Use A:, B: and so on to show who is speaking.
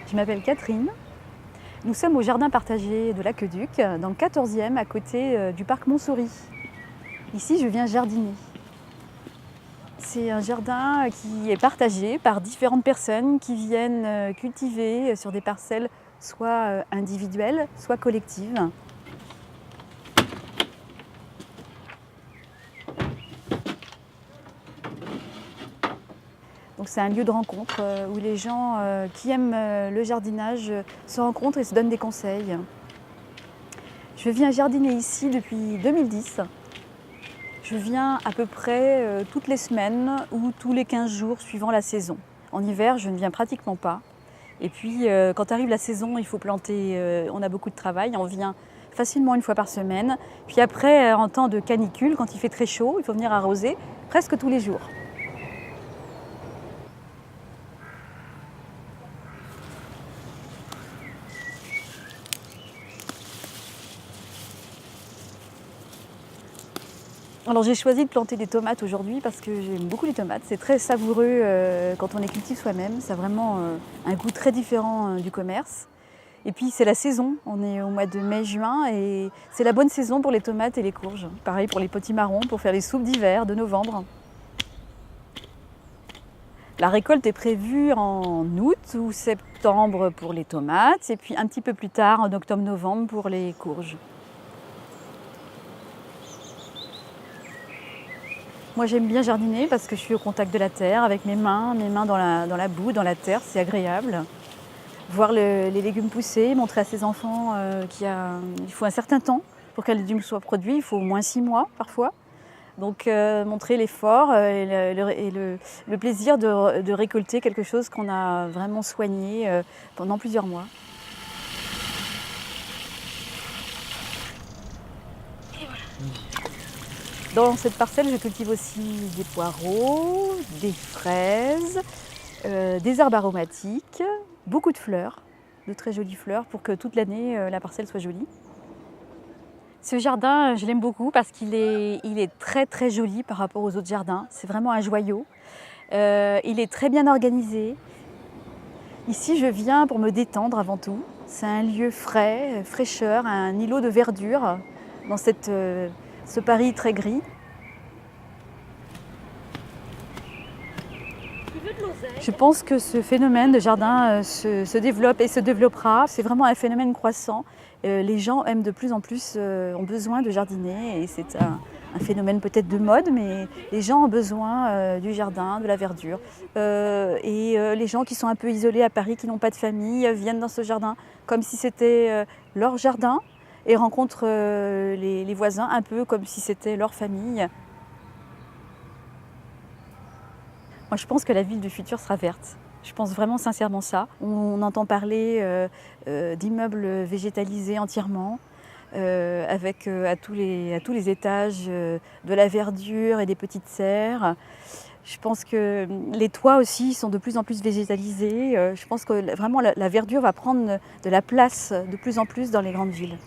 A: Je m'appelle Catherine. Nous sommes au jardin partagé de l'Aqueduc, dans le 14e, à côté du parc Montsouris. Ici, je viens jardiner. C'est un jardin qui est partagé par différentes personnes qui viennent cultiver sur des parcelles soit individuelles, soit collectives. Donc c'est un lieu de rencontre où les gens qui aiment le jardinage se rencontrent et se donnent des conseils. Je viens jardiner ici depuis 2010. Je viens à peu près toutes les semaines ou tous les 15 jours suivant la saison. En hiver, je ne viens pratiquement pas. Et puis quand arrive la saison, il faut planter, on a beaucoup de travail, on vient facilement une fois par semaine. Puis après, en temps de canicule, quand il fait très chaud, il faut venir arroser presque tous les jours. Alors j'ai choisi de planter des tomates aujourd'hui parce que j'aime beaucoup les tomates. C'est très savoureux quand on les cultive soi-même. Ça a vraiment un goût très différent du commerce. Et puis c'est la saison, on est au mois de mai-juin et c'est la bonne saison pour les tomates et les courges. Pareil pour les potimarrons, pour faire les soupes d'hiver de novembre. La récolte est prévue en août ou septembre pour les tomates et puis un petit peu plus tard en octobre-novembre pour les courges. Moi j'aime bien jardiner parce que je suis au contact de la terre avec mes mains dans la boue, dans la terre, c'est agréable. Voir les légumes pousser, montrer à ses enfants qu'il faut un certain temps pour qu'un légume soit produit, il faut au moins 6 mois parfois. Donc montrer l'effort et le plaisir de récolter quelque chose qu'on a vraiment soigné pendant plusieurs mois. Dans cette parcelle, je cultive aussi des poireaux, des fraises, des herbes aromatiques, beaucoup de fleurs, de très jolies fleurs pour que toute l'année la parcelle soit jolie. Ce jardin, je l'aime beaucoup parce qu'il est très très joli par rapport aux autres jardins. C'est vraiment un joyau. Il est très bien organisé. Ici, je viens pour me détendre avant tout. C'est un lieu frais, fraîcheur, un îlot de verdure dans ce Paris très gris. Je pense que ce phénomène de jardin se développe et se développera. C'est vraiment un phénomène croissant. Les gens aiment de plus en plus, ont besoin de jardiner et c'est un phénomène peut-être de mode, mais les gens ont besoin du jardin, de la verdure. Les gens qui sont un peu isolés à Paris, qui n'ont pas de famille, viennent dans ce jardin comme si c'était leur jardin et rencontrent les voisins un peu comme si c'était leur famille. Moi, je pense que la ville du futur sera verte. Je pense vraiment sincèrement ça. On entend parler d'immeubles végétalisés entièrement, avec à tous les étages de la verdure et des petites serres. Je pense que les toits aussi sont de plus en plus végétalisés. Je pense que vraiment la verdure va prendre de la place de plus en plus dans les grandes villes.